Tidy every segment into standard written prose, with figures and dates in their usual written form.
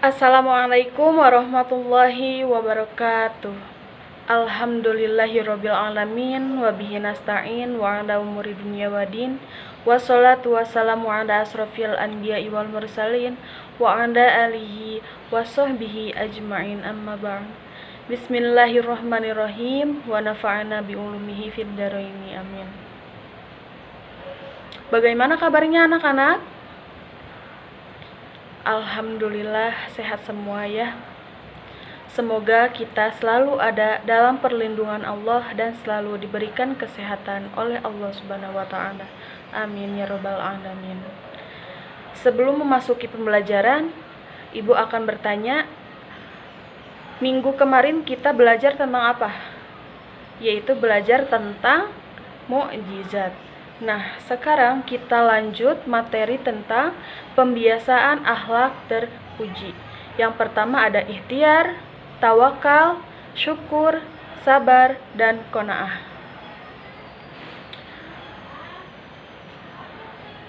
Assalamualaikum warahmatullahi wabarakatuh. Alhamdulillahirabbil alamin wa bihi nasta'in wa ala umuri dunya waddin. Wassalatu wassalamu ala asrofil anbiya'i wal mursalin wa ala alihi wa sahbihi ajma'in, amma ba'd. Bismillahirrahmanirrahim wa nafa'ana bi ulumihi fid dharaini, amin. Bagaimana kabarnya anak-anak? Alhamdulillah sehat semua ya. Semoga kita selalu ada dalam perlindungan Allah dan selalu diberikan kesehatan oleh Allah Subhanahu wa taala. Amin ya rabbal alamin. Sebelum memasuki pembelajaran, Ibu akan bertanya, minggu kemarin kita belajar tentang apa? Yaitu belajar tentang mukjizat. Nah, sekarang kita lanjut materi tentang pembiasaan akhlak terpuji. Yang pertama ada ikhtiar, tawakal, syukur, sabar, dan qanaah.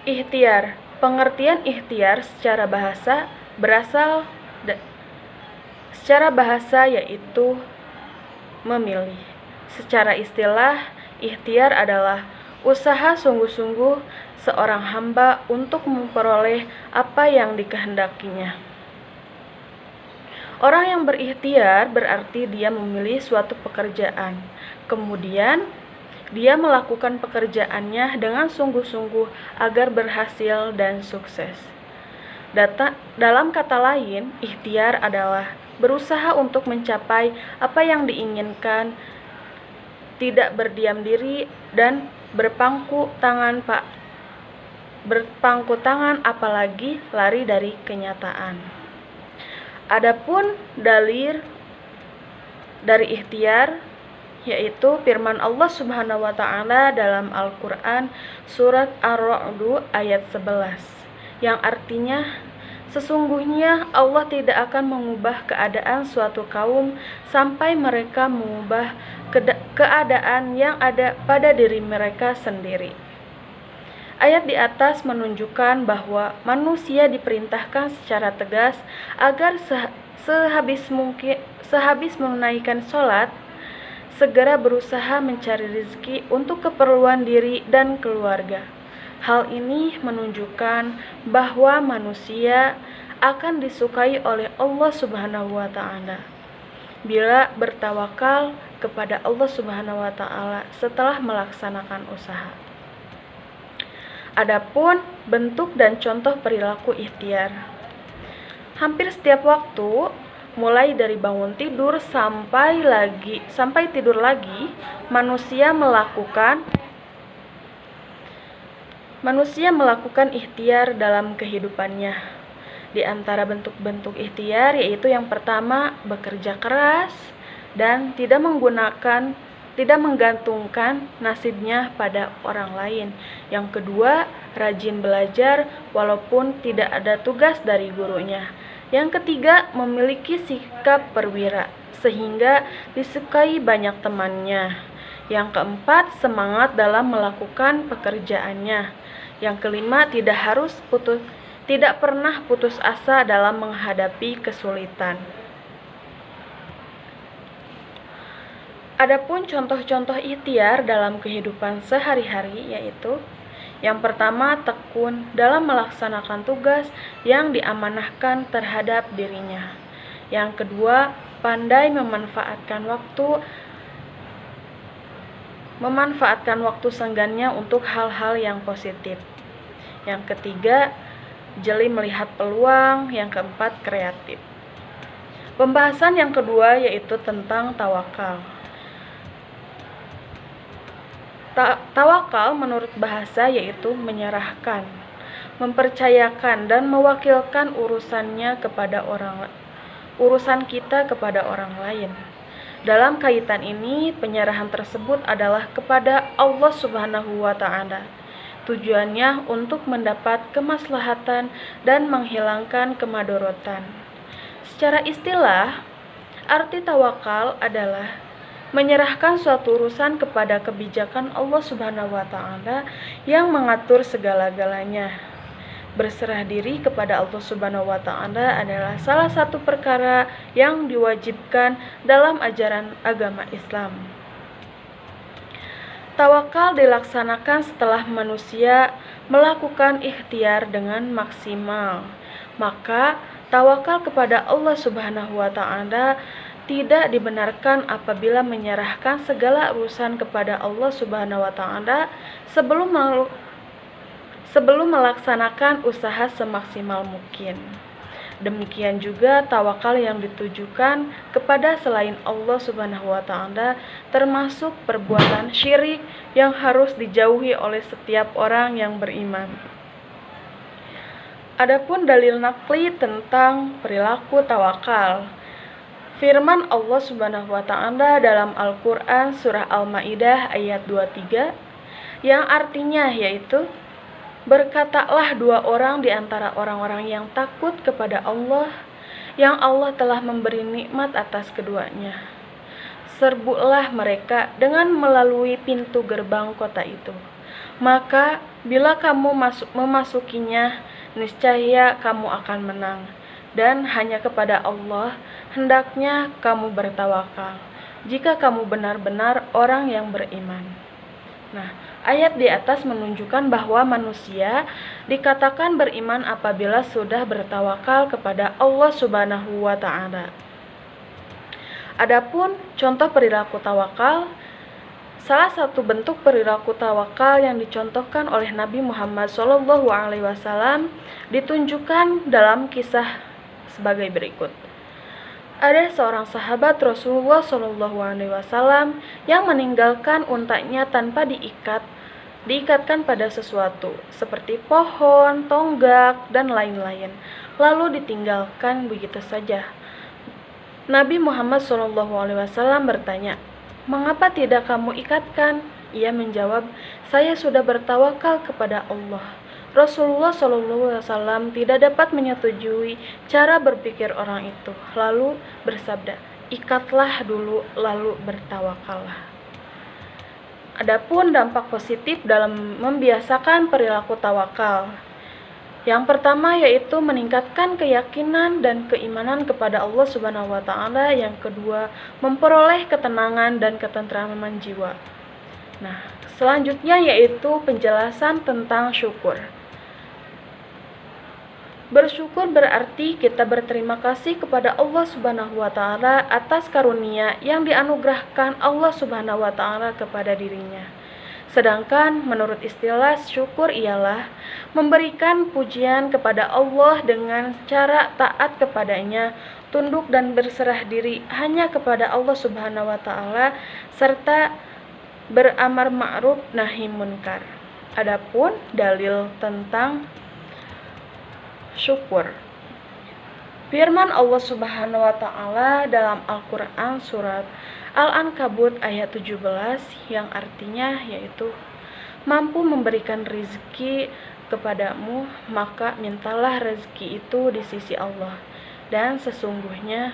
Ikhtiar. Pengertian ikhtiar secara bahasa yaitu memilih. Secara istilah, ikhtiar adalah usaha sungguh-sungguh seorang hamba untuk memperoleh apa yang dikehendakinya. Orang yang berikhtiar berarti dia memilih suatu pekerjaan, kemudian dia melakukan pekerjaannya dengan sungguh-sungguh agar berhasil dan sukses. Dalam kata lain, ikhtiar adalah berusaha untuk mencapai apa yang diinginkan, tidak berdiam diri dan berpangku tangan apalagi lari dari kenyataan. Adapun dalil dari ikhtiar yaitu firman Allah Subhanahu wa taala dalam Al-Qur'an surat Ar-Ra'd ayat 11 yang artinya, sesungguhnya Allah tidak akan mengubah keadaan suatu kaum sampai mereka mengubah keadaan yang ada pada diri mereka sendiri. Ayat di atas menunjukkan bahwa manusia diperintahkan secara tegas agar sehabis menunaikan sholat, segera berusaha mencari rezeki untuk keperluan diri dan keluarga. Hal ini menunjukkan bahwa manusia akan disukai oleh Allah Subhanahu wa taala bila bertawakal kepada Allah Subhanahu wa taala setelah melaksanakan usaha. Adapun bentuk dan contoh perilaku ikhtiar. Hampir setiap waktu, mulai dari bangun tidur sampai tidur lagi, manusia melakukan ikhtiar dalam kehidupannya. Di antara bentuk-bentuk ikhtiar yaitu yang pertama, bekerja keras dan tidak menggantungkan nasibnya pada orang lain. Yang kedua, rajin belajar walaupun tidak ada tugas dari gurunya. Yang ketiga, memiliki sikap perwira sehingga disukai banyak temannya. Yang keempat, semangat dalam melakukan pekerjaannya. Yang kelima, tidak pernah putus asa dalam menghadapi kesulitan. Adapun contoh-contoh ikhtiar dalam kehidupan sehari-hari yaitu yang pertama, tekun dalam melaksanakan tugas yang diamanahkan terhadap dirinya. Yang kedua, pandai memanfaatkan waktu senggannya untuk hal-hal yang positif. Yang ketiga, jeli melihat peluang. Yang keempat, kreatif. Pembahasan yang kedua yaitu tentang tawakal. Tawakal menurut bahasa yaitu menyerahkan, mempercayakan dan mewakilkan urusan kita kepada orang lain. Dalam kaitan ini, penyerahan tersebut adalah kepada Allah Subhanahu wa taala. Tujuannya untuk mendapat kemaslahatan dan menghilangkan kemadorotan. Secara istilah, arti tawakal adalah menyerahkan suatu urusan kepada kebijakan Allah Subhanahu wa taala yang mengatur segala-galanya. Berserah diri kepada Allah Subhanahu wa Ta'ala adalah salah satu perkara yang diwajibkan dalam ajaran agama Islam. Tawakal dilaksanakan setelah manusia melakukan ikhtiar dengan maksimal. Maka tawakal kepada Allah Subhanahu wa Ta'ala tidak dibenarkan apabila menyerahkan segala urusan kepada Allah Subhanahu wa Ta'ala sebelum melaksanakan usaha semaksimal mungkin. Demikian juga tawakal yang ditujukan kepada selain Allah Subhanahu wa Ta'ala termasuk perbuatan syirik yang harus dijauhi oleh setiap orang yang beriman. Adapun dalil naqli tentang perilaku tawakal. Firman Allah Subhanahu wa Ta'ala dalam Al-Qur'an surah Al-Maidah ayat 23 yang artinya yaitu, berkatalah dua orang di antara orang-orang yang takut kepada Allah, yang Allah telah memberi nikmat atas keduanya. Serbulah mereka dengan melalui pintu gerbang kota itu. Maka bila kamu memasukinya, niscaya kamu akan menang. Dan hanya kepada Allah hendaknya kamu bertawakal, jika kamu benar-benar orang yang beriman. Nah, ayat di atas menunjukkan bahwa manusia dikatakan beriman apabila sudah bertawakal kepada Allah Subhanahu wa Ta'ala. Adapun contoh perilaku tawakal, salah satu bentuk perilaku tawakal yang dicontohkan oleh Nabi Muhammad SAW ditunjukkan dalam kisah sebagai berikut. Ada seorang sahabat Rasulullah SAW yang meninggalkan untanya tanpa diikatkan pada sesuatu seperti pohon, tonggak, dan lain-lain, lalu ditinggalkan begitu saja. Nabi Muhammad SAW bertanya, "Mengapa tidak kamu ikatkan?" Ia menjawab, "Saya sudah bertawakal kepada Allah." Rasulullah SAW tidak dapat menyetujui cara berpikir orang itu, lalu bersabda, "Ikatlah dulu, lalu bertawakallah." Adapun dampak positif dalam membiasakan perilaku tawakal. Yang pertama yaitu meningkatkan keyakinan dan keimanan kepada Allah Subhanahu wa Ta'ala. Yang kedua, memperoleh ketenangan dan ketentraman jiwa. Nah, selanjutnya yaitu penjelasan tentang syukur. Bersyukur berarti kita berterima kasih kepada Allah Subhanahu wa Ta'ala atas karunia yang dianugerahkan Allah Subhanahu wa Ta'ala kepada dirinya. Sedangkan menurut istilah syukur ialah memberikan pujian kepada Allah dengan cara taat kepadanya, tunduk dan berserah diri hanya kepada Allah Subhanahu wa Ta'ala, serta beramar ma'ruf nahi munkar. Adapun dalil tentang syukur. Firman Allah Subhanahu wa Ta'ala dalam Al-Qur'an surat Al-Ankabut ayat 17 yang artinya yaitu, mampu memberikan rezeki kepadamu, maka mintalah rezeki itu di sisi Allah, dan sesungguhnya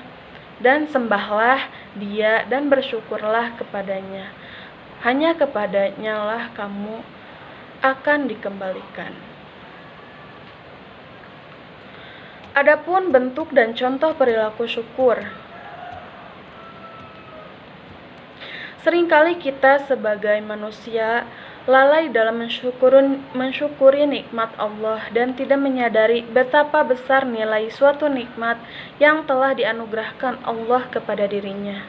dan sembahlah Dia dan bersyukurlah kepadanya. Hanya kepadanya lah kamu akan dikembalikan. Adapun bentuk dan contoh perilaku syukur. Seringkali kita sebagai manusia lalai dalam mensyukuri nikmat Allah dan tidak menyadari betapa besar nilai suatu nikmat yang telah dianugerahkan Allah kepada dirinya.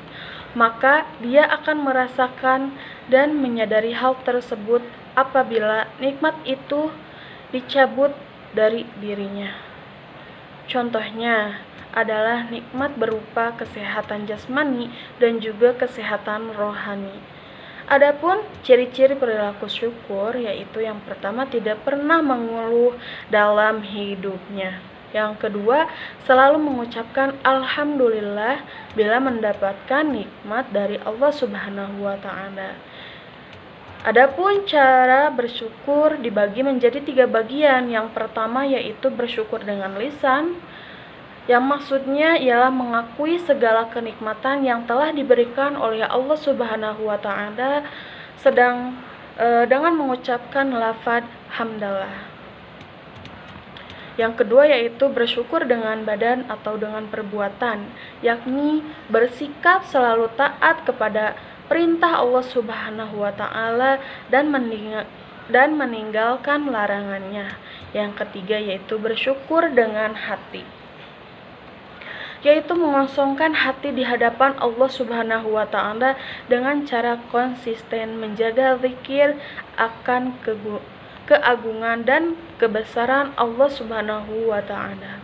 Maka dia akan merasakan dan menyadari hal tersebut apabila nikmat itu dicabut dari dirinya. Contohnya adalah nikmat berupa kesehatan jasmani dan juga kesehatan rohani. Adapun ciri-ciri perilaku syukur yaitu yang pertama, tidak pernah mengeluh dalam hidupnya. Yang kedua, selalu mengucapkan alhamdulillah bila mendapatkan nikmat dari Allah Subhanahu wa Ta'ala. Adapun cara bersyukur dibagi menjadi 3 bagian. Yang pertama yaitu bersyukur dengan lisan, yang maksudnya ialah mengakui segala kenikmatan yang telah diberikan oleh Allah Subhanahu wa Ta'ala dengan mengucapkan lafaz hamdalah. Yang kedua yaitu bersyukur dengan badan atau dengan perbuatan, yakni bersikap selalu taat kepada perintah Allah Subhanahu wa taala dan meninggalkan larangannya. Yang ketiga yaitu bersyukur dengan hati, yaitu mengosongkan hati di hadapan Allah Subhanahu wa taala dengan cara konsisten menjaga zikir akan keagungan dan kebesaran Allah Subhanahu wa taala.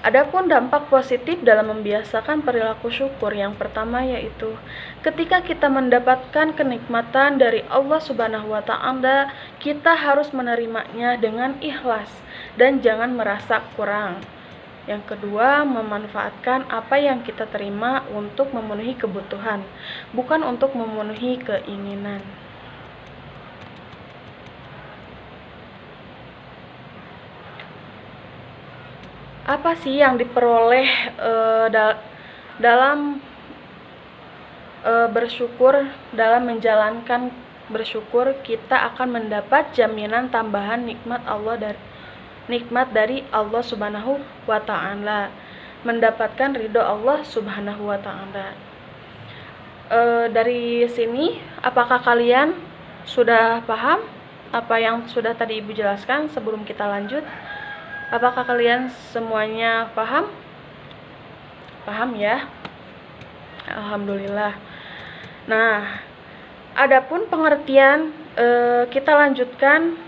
Adapun dampak positif dalam membiasakan perilaku syukur, yang pertama yaitu ketika kita mendapatkan kenikmatan dari Allah Subhanahu wa taala, kita harus menerimanya dengan ikhlas dan jangan merasa kurang. Yang kedua, memanfaatkan apa yang kita terima untuk memenuhi kebutuhan, bukan untuk memenuhi keinginan. Apa sih yang diperoleh dalam bersyukur? Dalam menjalankan bersyukur, kita akan mendapat jaminan tambahan nikmat dari Allah Subhanahu wa taala, mendapatkan ridho Allah Subhanahu wa taala. Dari sini, apakah kalian sudah paham apa yang sudah tadi Ibu jelaskan sebelum kita lanjut? Apakah kalian semuanya paham? Paham ya? Alhamdulillah. Nah, adapun pengertian, kita lanjutkan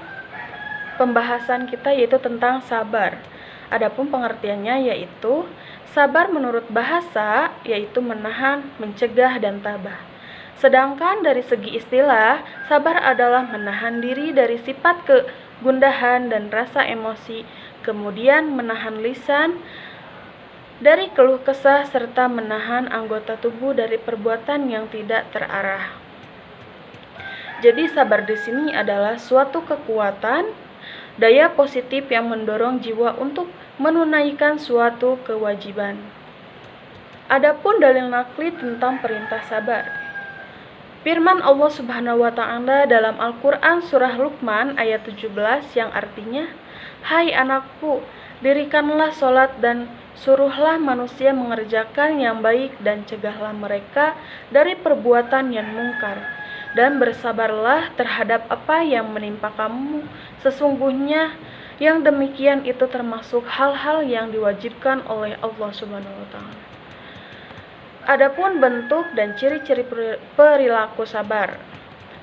pembahasan kita yaitu tentang sabar. Adapun pengertiannya yaitu sabar menurut bahasa yaitu menahan, mencegah, dan tabah. Sedangkan dari segi istilah, sabar adalah menahan diri dari sifat kegundahan dan rasa emosi, kemudian menahan lisan dari keluh kesah serta menahan anggota tubuh dari perbuatan yang tidak terarah. Jadi sabar di sini adalah suatu kekuatan, daya positif yang mendorong jiwa untuk menunaikan suatu kewajiban. Adapun dalil nakli tentang perintah sabar. Firman Allah Subhanahu wa taala dalam Al-Qur'an surah Luqman ayat 17 yang artinya, "Hai anakku, dirikanlah sholat dan suruhlah manusia mengerjakan yang baik dan cegahlah mereka dari perbuatan yang mungkar. Dan bersabarlah terhadap apa yang menimpa kamu. Sesungguhnya yang demikian itu termasuk hal-hal yang diwajibkan oleh Allah Subhanahu wa taala." Adapun bentuk dan ciri-ciri perilaku sabar.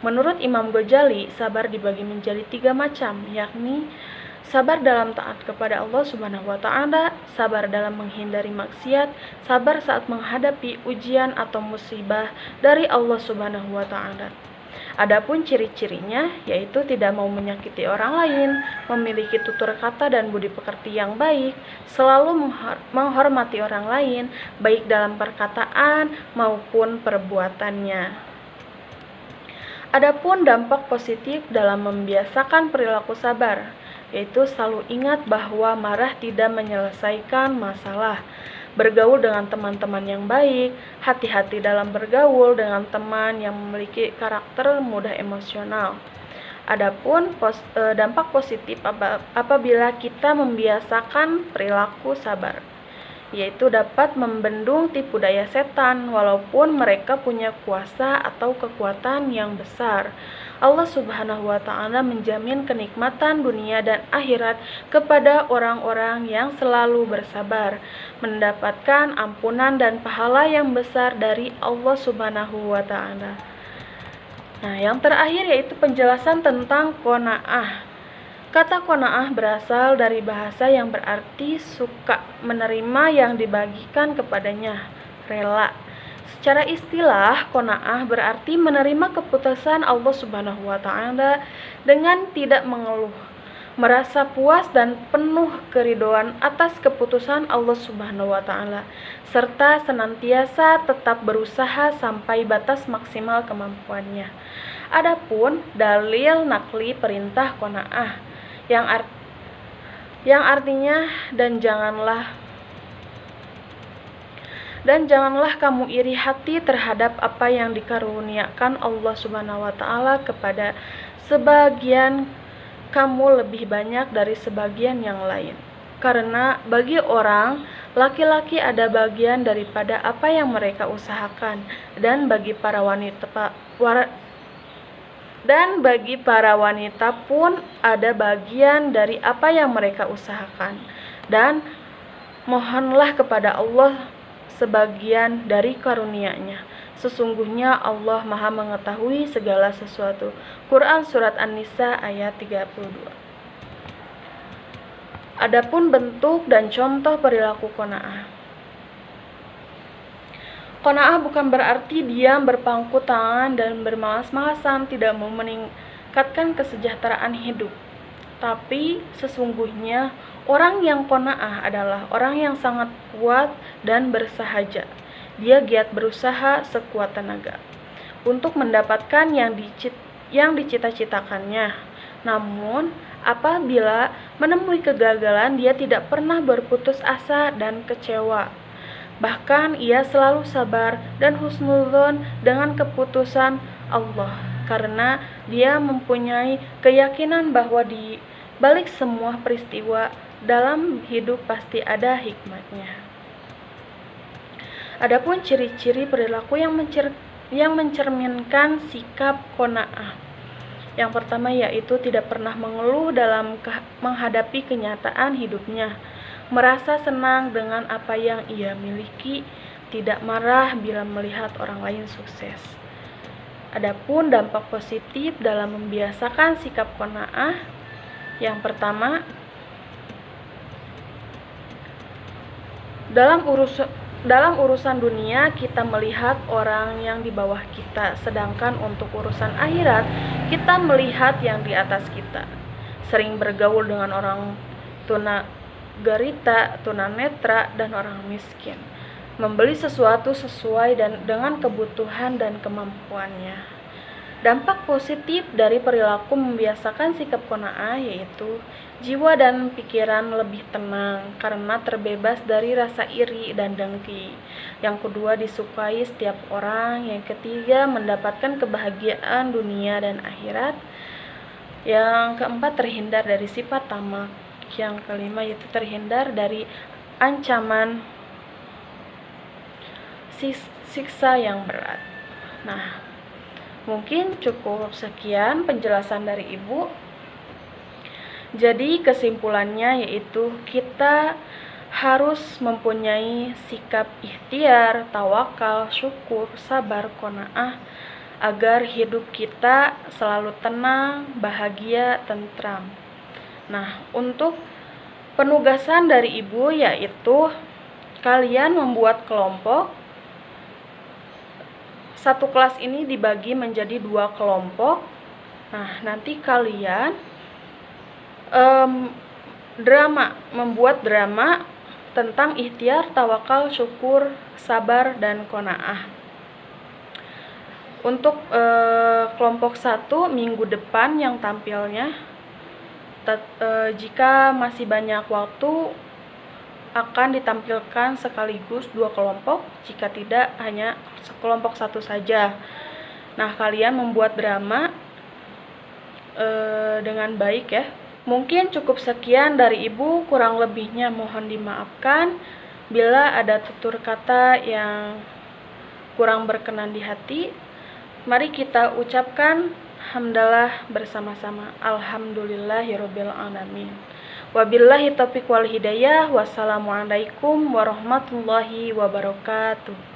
Menurut Imam Ghazali, sabar dibagi menjadi 3 macam, yakni sabar dalam taat kepada Allah Subhanahu wa taala, sabar dalam menghindari maksiat, sabar saat menghadapi ujian atau musibah dari Allah Subhanahu wa taala. Adapun ciri-cirinya yaitu tidak mau menyakiti orang lain, memiliki tutur kata dan budi pekerti yang baik, selalu menghormati orang lain, baik dalam perkataan maupun perbuatannya. Adapun dampak positif dalam membiasakan perilaku sabar, yaitu selalu ingat bahwa marah tidak menyelesaikan masalah. Bergaul dengan teman-teman yang baik, hati-hati dalam bergaul dengan teman yang memiliki karakter mudah emosional. Adapun dampak positif apabila kita membiasakan perilaku sabar, yaitu dapat membendung tipu daya setan walaupun mereka punya kuasa atau kekuatan yang besar. Allah Subhanahu wa taala menjamin kenikmatan dunia dan akhirat kepada orang-orang yang selalu bersabar, mendapatkan ampunan dan pahala yang besar dari Allah Subhanahu wa taala. Nah, yang terakhir yaitu penjelasan tentang qanaah. Kata qanaah berasal dari bahasa yang berarti suka menerima yang dibagikan kepadanya, rela. Secara istilah, qanaah berarti menerima keputusan Allah Subhanahu wa taala dengan tidak mengeluh, merasa puas dan penuh keridhaan atas keputusan Allah Subhanahu wa taala, serta senantiasa tetap berusaha sampai batas maksimal kemampuannya. Adapun dalil nakli perintah qanaah yang artinya dan janganlah kamu iri hati terhadap apa yang dikaruniakan Allah Subhanahu wa taala kepada sebagian kamu lebih banyak dari sebagian yang lain. Karena bagi orang laki-laki ada bagian daripada apa yang mereka usahakan, dan bagi para wanita pun ada bagian dari apa yang mereka usahakan. Dan mohonlah kepada Allah sebagian dari karunia-Nya. Sesungguhnya Allah Maha mengetahui segala sesuatu. Quran Surat An-Nisa ayat 32. Adapun bentuk dan contoh perilaku qanaah. Qanaah bukan berarti diam berpangku tangan dan bermalas-malasan, tidak mau meningkatkan kesejahteraan hidup. Tapi sesungguhnya orang yang qanaah adalah orang yang sangat kuat dan bersahaja. Dia giat berusaha sekuat tenaga untuk mendapatkan yang dicita-citakannya. Namun, apabila menemui kegagalan, dia tidak pernah berputus asa dan kecewa. Bahkan ia selalu sabar dan husnudzon dengan keputusan Allah, karena dia mempunyai keyakinan bahwa di balik semua peristiwa dalam hidup pasti ada hikmahnya. Adapun ciri-ciri perilaku yang mencerminkan sikap qanaah. Yang pertama yaitu tidak pernah mengeluh dalam menghadapi kenyataan hidupnya, merasa senang dengan apa yang ia miliki, tidak marah bila melihat orang lain sukses. Adapun dampak positif dalam membiasakan sikap qanaah, yang pertama, dalam urusan dunia kita melihat orang yang di bawah kita, sedangkan untuk urusan akhirat kita melihat yang di atas kita. Sering bergaul dengan orang tunagrita, tunanetra, dan orang miskin. Membeli sesuatu sesuai dengan kebutuhan dan kemampuannya. Dampak positif dari perilaku membiasakan sikap qanaah yaitu jiwa dan pikiran lebih tenang karena terbebas dari rasa iri dan dengki. Yang kedua, disukai setiap orang. Yang ketiga, mendapatkan kebahagiaan dunia dan akhirat. Yang keempat, terhindar dari sifat tamak. Yang kelima, yaitu terhindar dari ancaman siksa yang berat. Nah, mungkin cukup sekian penjelasan dari Ibu. Jadi kesimpulannya yaitu kita harus mempunyai sikap ikhtiar, tawakal, syukur, sabar, qanaah agar hidup kita selalu tenang, bahagia, tentram. Nah, untuk penugasan dari Ibu yaitu kalian membuat kelompok. Satu kelas ini dibagi menjadi 2 kelompok. Nah, nanti kalian membuat drama tentang ikhtiar, tawakal, syukur, sabar, dan qanaah. Untuk kelompok 1 minggu depan yang tampilnya, jika masih banyak waktu, akan ditampilkan sekaligus 2 kelompok, jika tidak hanya kelompok 1 saja. Nah, kalian membuat drama dengan baik ya. Mungkin cukup sekian dari Ibu, kurang lebihnya mohon dimaafkan. Bila ada tutur kata yang kurang berkenan di hati, mari kita ucapkan hamdalah bersama-sama. Alhamdulillahirabbil alamin. Wabillahi taufiq wal hidayah. Wassalamualaikum warahmatullahi wabarakatuh.